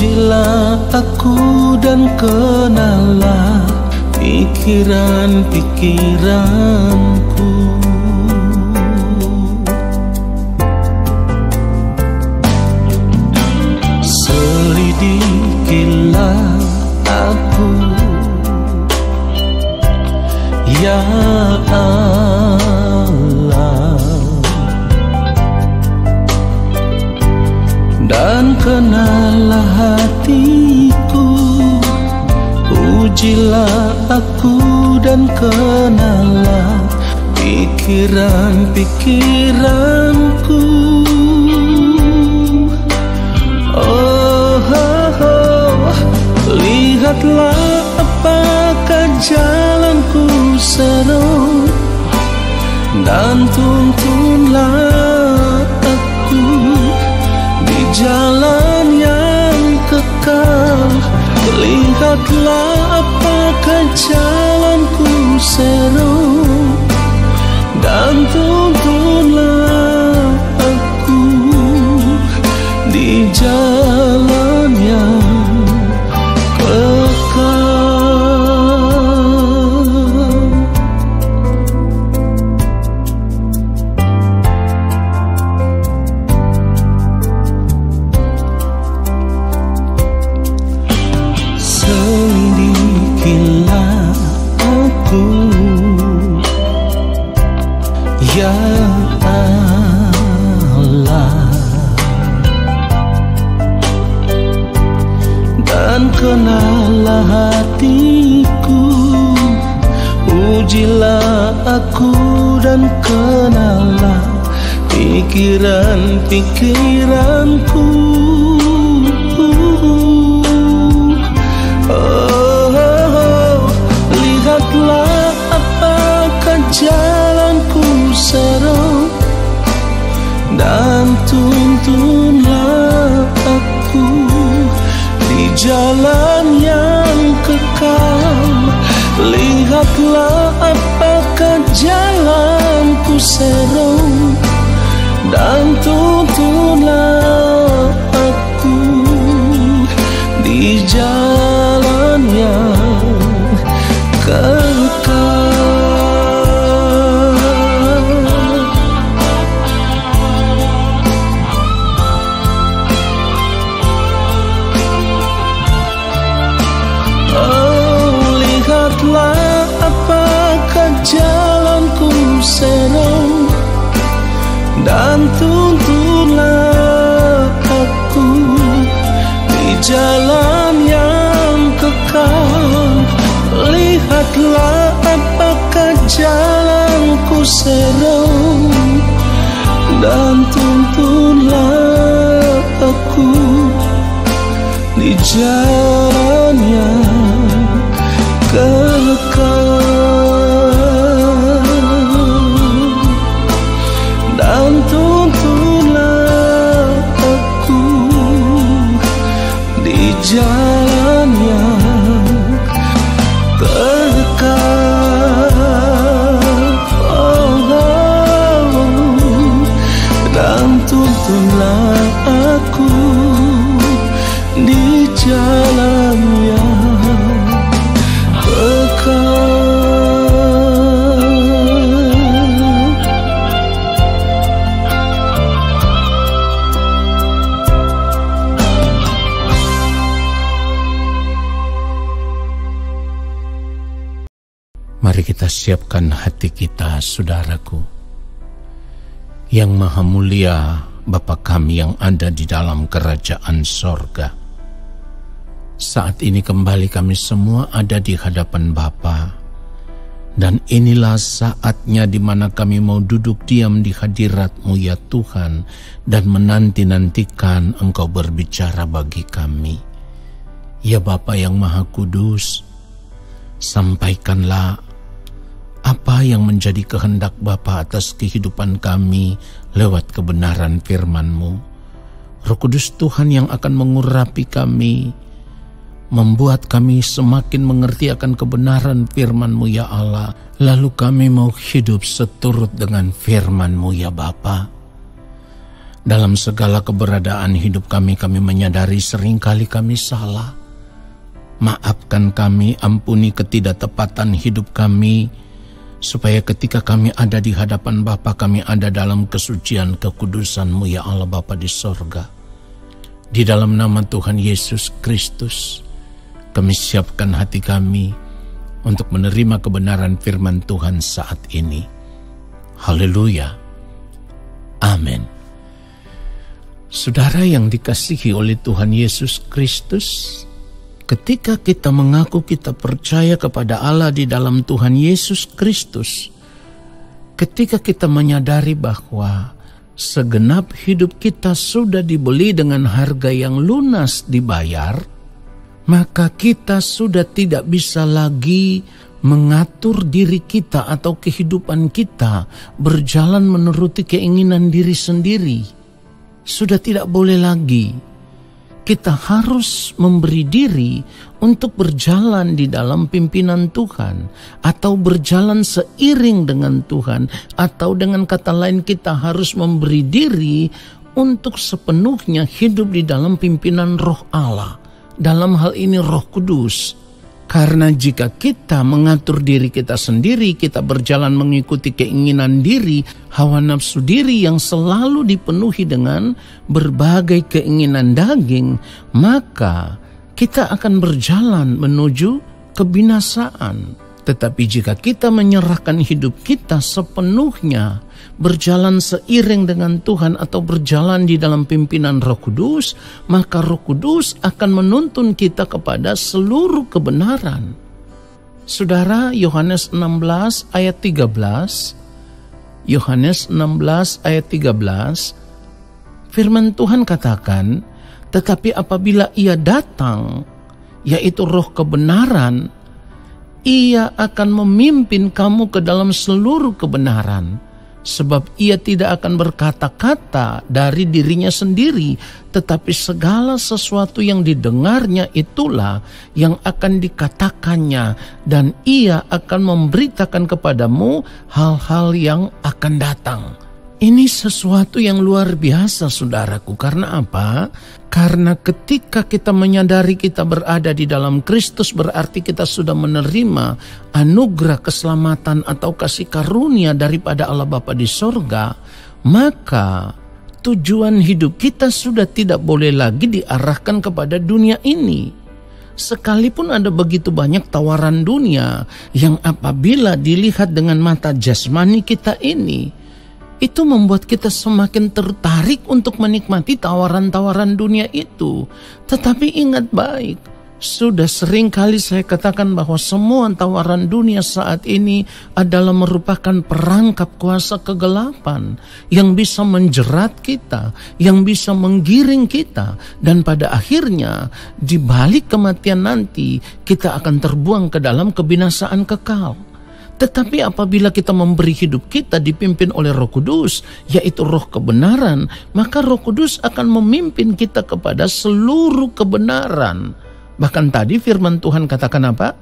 Ujilah aku dan kenalah pikiran-pikiranku. Selidikilah aku, ya Allah, dan kenalah hatiku. Ujilah aku dan kenalah pikiran-pikiranku. Lihatlah apakah jalanku seru, dan tuntunlah aku di jalan yang kekal. Lihatlah apakah jalanku seru, dan tuntunlah aku di jalan yang kenalah hatiku. Ujilah aku dan kenalah pikiran-pikiranku. Lihatlah apakah jalanku seru, dan tuntunlah aku di jalan yang kekal. Lihatlah apakah jalanku seru, dan tuntunlah aku di jalan yang kekal. Lihatlah apakah jalanku seru, dan tuntunlah aku di jalan yang kekal. Lihatlah apakah jalanku seru, dan tuntunlah aku di jalan yang kekal, dan tuntunlah aku di jalan yang kekal. Dan tuntunlah aku di jalan yang Mari kita siapkan hati kita, saudaraku. Yang Maha Mulia Bapa kami yang ada di dalam kerajaan sorga, saat ini kembali kami semua ada di hadapan Bapa, dan inilah saatnya di mana kami mau duduk diam di hadirat-Mu ya Tuhan, dan menanti-nantikan Engkau berbicara bagi kami. Ya Bapa yang Maha Kudus, sampaikanlah apa yang menjadi kehendak Bapa atas kehidupan kami lewat kebenaran firman-Mu. Roh Kudus Tuhan yang akan mengurapi kami, membuat kami semakin mengerti akan kebenaran firman-Mu ya Allah. Lalu kami mau hidup seturut dengan firman-Mu ya Bapa. Dalam segala keberadaan hidup kami menyadari seringkali kami salah. Maafkan kami, ampuni ketidaktepatan hidup kami, supaya ketika kami ada di hadapan Bapa, kami ada dalam kesucian kekudusan-Mu ya Allah Bapa di sorga. Di dalam nama Tuhan Yesus Kristus, kami siapkan hati kami untuk menerima kebenaran firman Tuhan saat ini. Haleluya. Amin. Saudara yang dikasihi oleh Tuhan Yesus Kristus, ketika kita mengaku kita percaya kepada Allah di dalam Tuhan Yesus Kristus, ketika kita menyadari bahwa segenap hidup kita sudah dibeli dengan harga yang lunas dibayar, maka kita sudah tidak bisa lagi mengatur diri kita atau kehidupan kita berjalan menuruti keinginan diri sendiri. Sudah tidak boleh lagi. Kita harus memberi diri untuk berjalan di dalam pimpinan Tuhan, atau berjalan seiring dengan Tuhan, atau dengan kata lain kita harus memberi diri untuk sepenuhnya hidup di dalam pimpinan Roh Allah, dalam hal ini Roh Kudus. Karena jika kita mengatur diri kita sendiri, kita berjalan mengikuti keinginan diri, hawa nafsu diri yang selalu dipenuhi dengan berbagai keinginan daging, maka kita akan berjalan menuju kebinasaan. Tetapi jika kita menyerahkan hidup kita sepenuhnya, berjalan seiring dengan Tuhan atau berjalan di dalam pimpinan Roh Kudus, maka Roh Kudus akan menuntun kita kepada seluruh kebenaran. Saudara, Yohanes 16 ayat 13, Yohanes 16 ayat 13, firman Tuhan katakan, tetapi apabila Ia datang, yaitu Roh kebenaran, Ia akan memimpin kamu ke dalam seluruh kebenaran. Sebab Ia tidak akan berkata-kata dari dirinya sendiri, tetapi segala sesuatu yang didengarnya itulah yang akan dikatakannya, dan Ia akan memberitakan kepadamu hal-hal yang akan datang. Ini sesuatu yang luar biasa, saudaraku. Karena apa? Karena ketika kita menyadari kita berada di dalam Kristus, berarti kita sudah menerima anugerah keselamatan atau kasih karunia daripada Allah Bapa di sorga, maka tujuan hidup kita sudah tidak boleh lagi diarahkan kepada dunia ini. Sekalipun ada begitu banyak tawaran dunia yang apabila dilihat dengan mata jasmani kita ini, itu membuat kita semakin tertarik untuk menikmati tawaran-tawaran dunia itu. Tetapi ingat baik, sudah sering kali saya katakan bahwa semua tawaran dunia saat ini adalah merupakan perangkap kuasa kegelapan yang bisa menjerat kita, yang bisa menggiring kita, dan pada akhirnya di balik kematian nanti kita akan terbuang ke dalam kebinasaan kekal. Tetapi apabila kita memberi hidup kita dipimpin oleh Roh Kudus, yaitu Roh kebenaran, maka Roh Kudus akan memimpin kita kepada seluruh kebenaran. Bahkan tadi firman Tuhan katakan apa?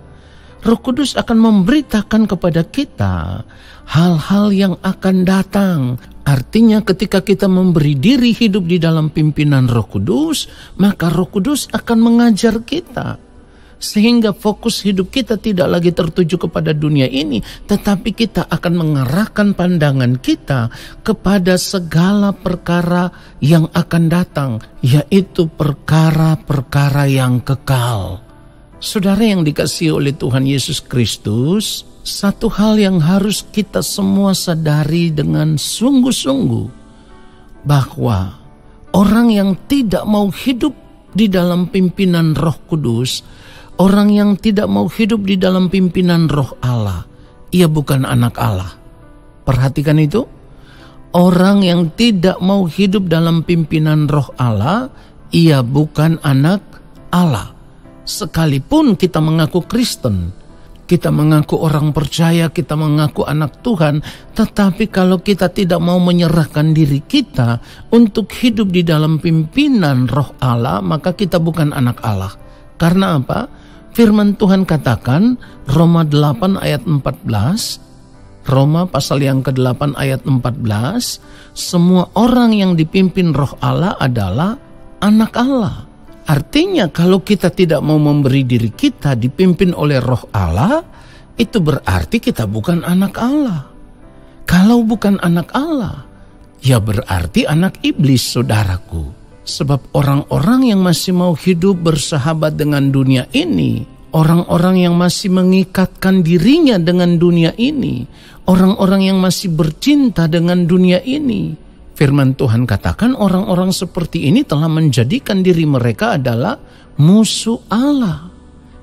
Roh Kudus akan memberitakan kepada kita hal-hal yang akan datang. Artinya ketika kita memberi diri hidup di dalam pimpinan Roh Kudus, maka Roh Kudus akan mengajar kita. Sehingga fokus hidup kita tidak lagi tertuju kepada dunia ini, tetapi kita akan mengarahkan pandangan kita kepada segala perkara yang akan datang, yaitu perkara-perkara yang kekal. Saudara yang dikasihi oleh Tuhan Yesus Kristus, satu hal yang harus kita semua sadari dengan sungguh-sungguh, bahwa orang yang tidak mau hidup di dalam pimpinan Roh Kudus, orang yang tidak mau hidup di dalam pimpinan Roh Allah, ia bukan anak Allah. Perhatikan itu. Orang yang tidak mau hidup dalam pimpinan Roh Allah, ia bukan anak Allah. Sekalipun kita mengaku Kristen, kita mengaku orang percaya, kita mengaku anak Tuhan, tetapi kalau kita tidak mau menyerahkan diri kita untuk hidup di dalam pimpinan Roh Allah, maka kita bukan anak Allah. Karena apa? Firman Tuhan katakan, Roma 8 ayat 14, Roma pasal yang ke-8 ayat 14, semua orang yang dipimpin roh Allah adalah anak Allah. Artinya kalau kita tidak mau memberi diri kita dipimpin oleh roh Allah, itu berarti kita bukan anak Allah. Kalau bukan anak Allah, ya berarti anak iblis, saudaraku. Sebab orang-orang yang masih mau hidup bersahabat dengan dunia ini, orang-orang yang masih mengikatkan dirinya dengan dunia ini, orang-orang yang masih bercinta dengan dunia ini, firman Tuhan katakan orang-orang seperti ini telah menjadikan diri mereka adalah musuh Allah.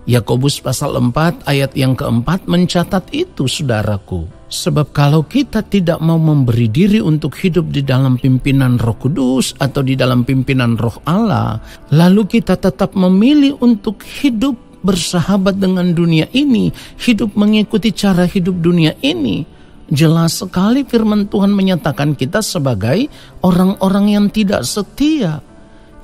Yakobus pasal 4 ayat yang keempat mencatat itu, saudaraku. Sebab kalau kita tidak mau memberi diri untuk hidup di dalam pimpinan Roh Kudus atau di dalam pimpinan Roh Allah, lalu kita tetap memilih untuk hidup bersahabat dengan dunia ini, hidup mengikuti cara hidup dunia ini, jelas sekali firman Tuhan menyatakan kita sebagai orang-orang yang tidak setia.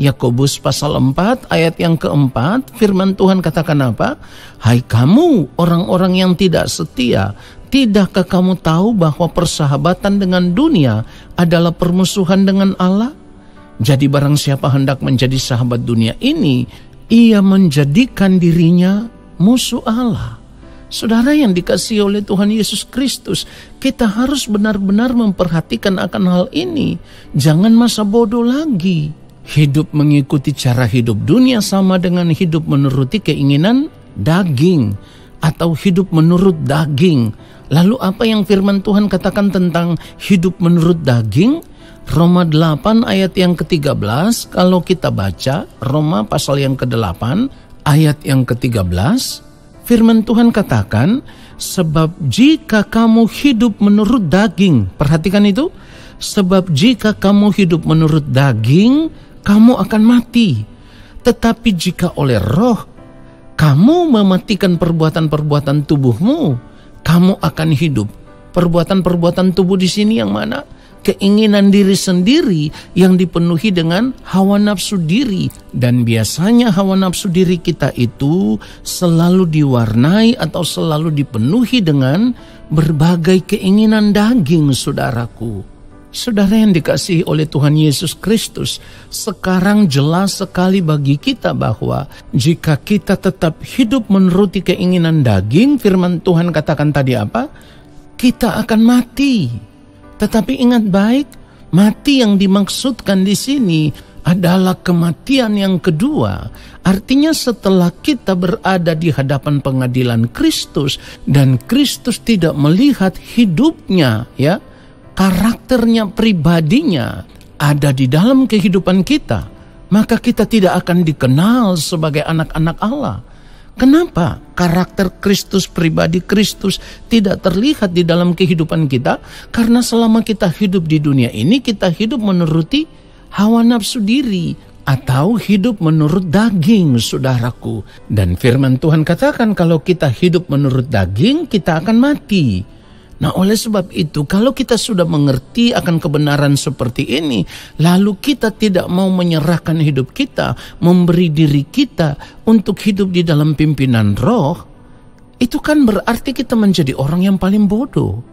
Yakobus pasal 4 ayat yang keempat, firman Tuhan katakan apa? Hai kamu orang-orang yang tidak setia, tidakkah kamu tahu bahwa persahabatan dengan dunia adalah permusuhan dengan Allah? Jadi barang siapa hendak menjadi sahabat dunia ini, ia menjadikan dirinya musuh Allah. Saudara yang dikasihi oleh Tuhan Yesus Kristus, kita harus benar-benar memperhatikan akan hal ini. Jangan masa bodoh lagi. Hidup mengikuti cara hidup dunia sama dengan hidup menuruti keinginan daging atau hidup menurut daging. Lalu apa yang firman Tuhan katakan tentang hidup menurut daging? Roma 8 ayat yang ke-13, kalau kita baca Roma pasal yang ke-8 ayat yang ke-13, firman Tuhan katakan, sebab jika kamu hidup menurut daging, perhatikan itu, sebab jika kamu hidup menurut daging, kamu akan mati. Tetapi jika oleh roh, kamu mematikan perbuatan-perbuatan tubuhmu, kamu akan hidup. Perbuatan-perbuatan tubuh di sini yang mana? Keinginan diri sendiri yang dipenuhi dengan hawa nafsu diri. Dan biasanya hawa nafsu diri kita itu selalu diwarnai atau selalu dipenuhi dengan berbagai keinginan daging, saudaraku. Saudara yang dikasihi oleh Tuhan Yesus Kristus, sekarang jelas sekali bagi kita bahwa jika kita tetap hidup menuruti keinginan daging, firman Tuhan katakan tadi apa? Kita akan mati. Tetapi ingat baik, mati yang dimaksudkan di sini adalah kematian yang kedua. Artinya setelah kita berada di hadapan pengadilan Kristus dan Kristus tidak melihat hidupnya, ya, karakternya, pribadinya ada di dalam kehidupan kita, maka kita tidak akan dikenal sebagai anak-anak Allah. Kenapa? Karakter Kristus, pribadi Kristus tidak terlihat di dalam kehidupan kita, karena selama kita hidup di dunia ini, kita hidup menuruti hawa nafsu diri atau hidup menurut daging, saudaraku. Dan firman Tuhan katakan kalau kita hidup menurut daging, kita akan mati. Nah, oleh sebab itu, kalau kita sudah mengerti akan kebenaran seperti ini, lalu kita tidak mau menyerahkan hidup kita, memberi diri kita untuk hidup di dalam pimpinan roh, itu kan berarti kita menjadi orang yang paling bodoh.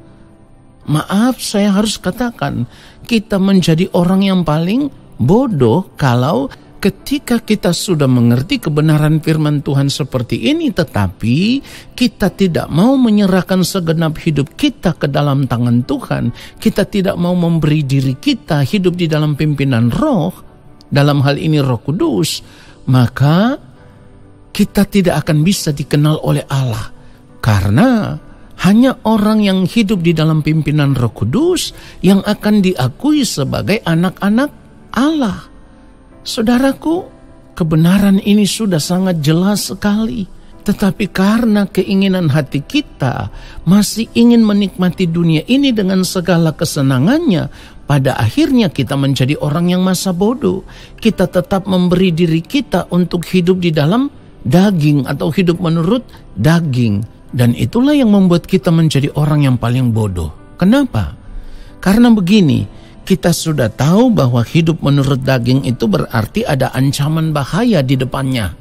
Maaf, saya harus katakan, kita menjadi orang yang paling bodoh kalau ketika kita sudah mengerti kebenaran firman Tuhan seperti ini, tetapi kita tidak mau menyerahkan segenap hidup kita ke dalam tangan Tuhan, kita tidak mau memberi diri kita hidup di dalam pimpinan roh, dalam hal ini Roh Kudus, maka kita tidak akan bisa dikenal oleh Allah. Karena hanya orang yang hidup di dalam pimpinan Roh Kudus yang akan diakui sebagai anak-anak Allah. Saudaraku, kebenaran ini sudah sangat jelas sekali. Tetapi karena keinginan hati kita masih ingin menikmati dunia ini dengan segala kesenangannya, pada akhirnya kita menjadi orang yang masa bodoh. Kita tetap memberi diri kita untuk hidup di dalam daging atau hidup menurut daging. Dan itulah yang membuat kita menjadi orang yang paling bodoh. Kenapa? Karena begini, kita sudah tahu bahwa hidup menurut daging itu berarti ada ancaman bahaya di depannya.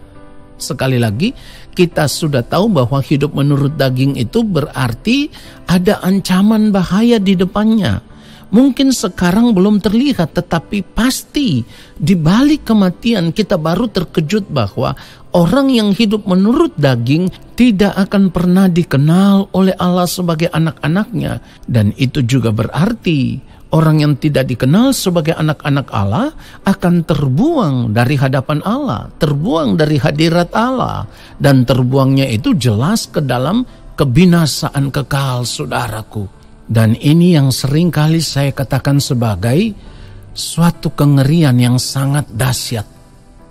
Sekali lagi, kita sudah tahu bahwa hidup menurut daging itu berarti ada ancaman bahaya di depannya. Mungkin sekarang belum terlihat, tetapi pasti di balik kematian kita baru terkejut bahwa orang yang hidup menurut daging tidak akan pernah dikenal oleh Allah sebagai anak-anaknya. Dan itu juga berarti orang yang tidak dikenal sebagai anak-anak Allah akan terbuang dari hadapan Allah, terbuang dari hadirat Allah. Dan terbuangnya itu jelas ke dalam kebinasaan kekal, saudaraku. Dan ini yang sering kali saya katakan sebagai suatu kengerian yang sangat dahsyat.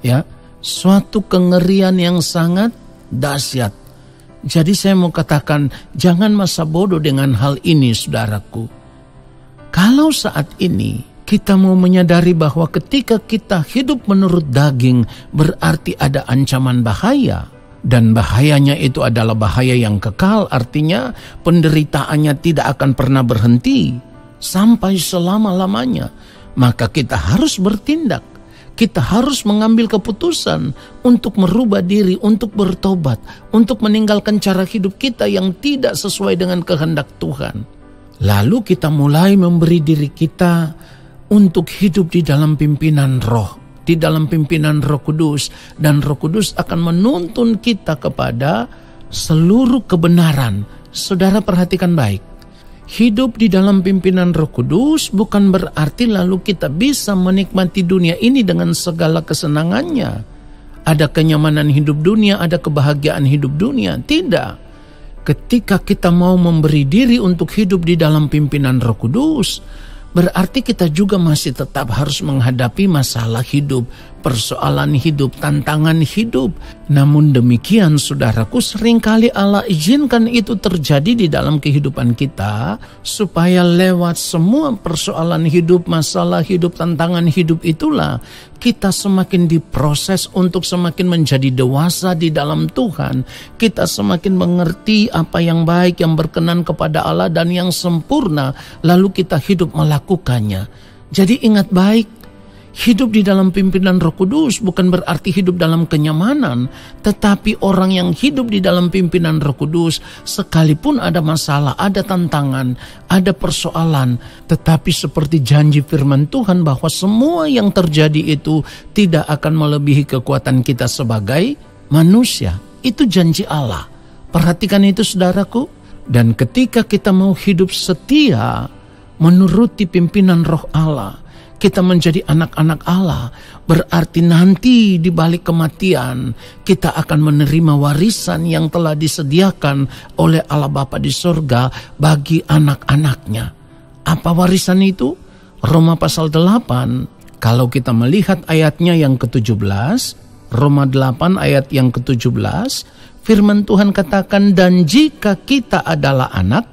Ya, suatu kengerian yang sangat dahsyat. Jadi saya mau katakan, jangan masa bodoh dengan hal ini, saudaraku. Kalau saat ini kita mau menyadari bahwa ketika kita hidup menurut daging berarti ada ancaman bahaya. Dan bahayanya itu adalah bahaya yang kekal, artinya penderitaannya tidak akan pernah berhenti sampai selama-lamanya. Maka kita harus bertindak, kita harus mengambil keputusan untuk merubah diri, untuk bertobat, untuk meninggalkan cara hidup kita yang tidak sesuai dengan kehendak Tuhan. Lalu kita mulai memberi diri kita untuk hidup di dalam pimpinan Roh, di dalam pimpinan Roh Kudus, dan Roh Kudus akan menuntun kita kepada seluruh kebenaran. Saudara perhatikan baik. Hidup di dalam pimpinan Roh Kudus bukan berarti lalu kita bisa menikmati dunia ini dengan segala kesenangannya. Ada kenyamanan hidup dunia, ada kebahagiaan hidup dunia. Tidak. Ketika kita mau memberi diri untuk hidup di dalam pimpinan Roh Kudus, berarti kita juga masih tetap harus menghadapi masalah hidup, persoalan hidup, tantangan hidup. Namun demikian, saudaraku, seringkali Allah izinkan itu terjadi di dalam kehidupan kita supaya lewat semua persoalan hidup, masalah hidup, tantangan hidup itulah kita semakin diproses untuk semakin menjadi dewasa di dalam Tuhan. Kita semakin mengerti apa yang baik, yang berkenan kepada Allah dan yang sempurna, lalu kita hidup melakukannya. Jadi ingat baik, hidup di dalam pimpinan Roh Kudus bukan berarti hidup dalam kenyamanan, tetapi orang yang hidup di dalam pimpinan Roh Kudus sekalipun ada masalah, ada tantangan, ada persoalan, tetapi seperti janji firman Tuhan bahwa semua yang terjadi itu tidak akan melebihi kekuatan kita sebagai manusia. Itu janji Allah. Perhatikan itu, saudaraku. Dan ketika kita mau hidup setia menuruti pimpinan Roh Allah, kita menjadi anak-anak Allah, berarti nanti di balik kematian kita akan menerima warisan yang telah disediakan oleh Allah Bapa di sorga bagi anak-anaknya. Apa warisan itu? Roma pasal 8, kalau kita melihat ayatnya yang ke-17, Roma 8 ayat yang ke-17, firman Tuhan katakan, dan jika kita adalah anak,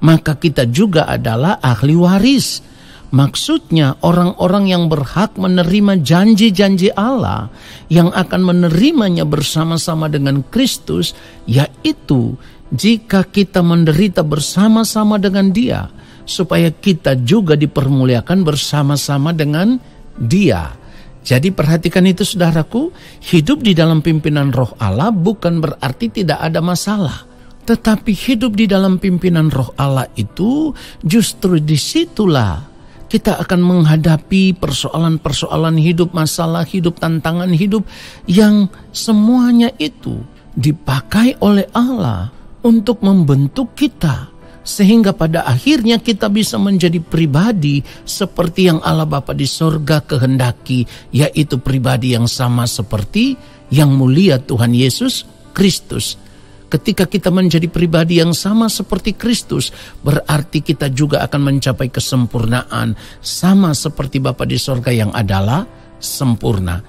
maka kita juga adalah ahli waris. Maksudnya orang-orang yang berhak menerima janji-janji Allah yang akan menerimanya bersama-sama dengan Kristus, yaitu jika kita menderita bersama-sama dengan Dia, supaya kita juga dipermuliakan bersama-sama dengan Dia. Jadi perhatikan itu, saudaraku, hidup di dalam pimpinan Roh Allah bukan berarti tidak ada masalah. Tetapi hidup di dalam pimpinan Roh Allah itu justru disitulah kita akan menghadapi persoalan-persoalan hidup, masalah hidup, tantangan hidup yang semuanya itu dipakai oleh Allah untuk membentuk kita. Sehingga pada akhirnya kita bisa menjadi pribadi seperti yang Allah Bapa di sorga kehendaki, yaitu pribadi yang sama seperti yang mulia Tuhan Yesus Kristus. Ketika kita menjadi pribadi yang sama seperti Kristus, berarti kita juga akan mencapai kesempurnaan sama seperti Bapa di sorga yang adalah sempurna.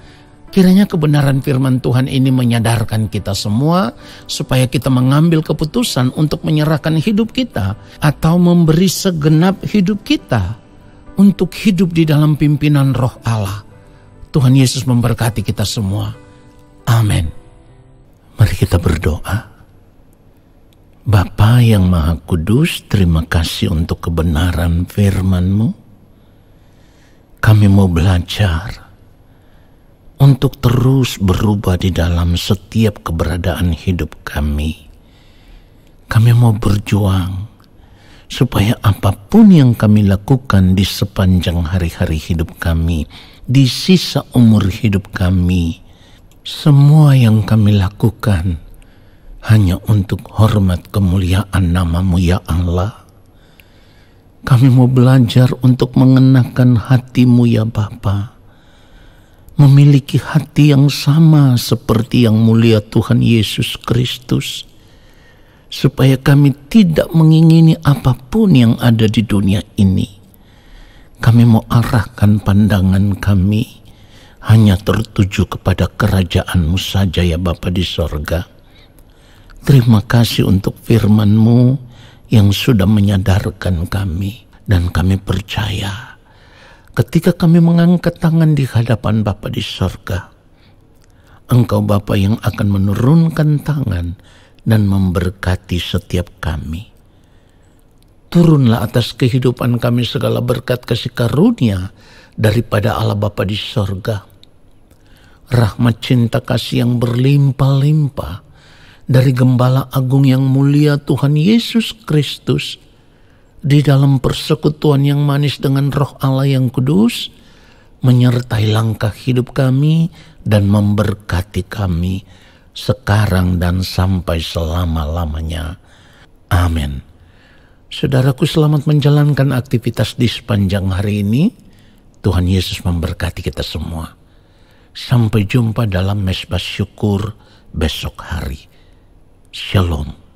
Kiranya kebenaran firman Tuhan ini menyadarkan kita semua supaya kita mengambil keputusan untuk menyerahkan hidup kita atau memberi segenap hidup kita untuk hidup di dalam pimpinan Roh Allah. Tuhan Yesus memberkati kita semua. Amin. Mari kita berdoa. Bapa yang Maha Kudus, terima kasih untuk kebenaran firman-Mu. Kami mau belajar untuk terus berubah di dalam setiap keberadaan hidup kami. Kami mau berjuang supaya apapun yang kami lakukan di sepanjang hari-hari hidup kami, di sisa umur hidup kami, semua yang kami lakukan hanya untuk hormat kemuliaan nama-Mu ya Allah. Kami mau belajar untuk mengenakan hati-Mu ya Bapa, memiliki hati yang sama seperti yang mulia Tuhan Yesus Kristus, supaya kami tidak mengingini apapun yang ada di dunia ini. Kami mau arahkan pandangan kami hanya tertuju kepada kerajaan-Mu saja ya Bapa di sorga. Terima kasih untuk firman-Mu yang sudah menyadarkan kami, dan kami percaya ketika kami mengangkat tangan di hadapan Bapa di sorga, Engkau Bapa yang akan menurunkan tangan dan memberkati setiap kami. Turunlah atas kehidupan kami segala berkat kasih karunia daripada Allah Bapa di sorga. Rahmat cinta kasih yang berlimpah-limpah dari Gembala Agung yang mulia Tuhan Yesus Kristus, di dalam persekutuan yang manis dengan Roh Allah yang kudus, menyertai langkah hidup kami dan memberkati kami sekarang dan sampai selama-lamanya. Amin. Saudaraku, selamat menjalankan aktivitas di sepanjang hari ini. Tuhan Yesus memberkati kita semua. Sampai jumpa dalam Mezbah Syukur besok hari. Shalom.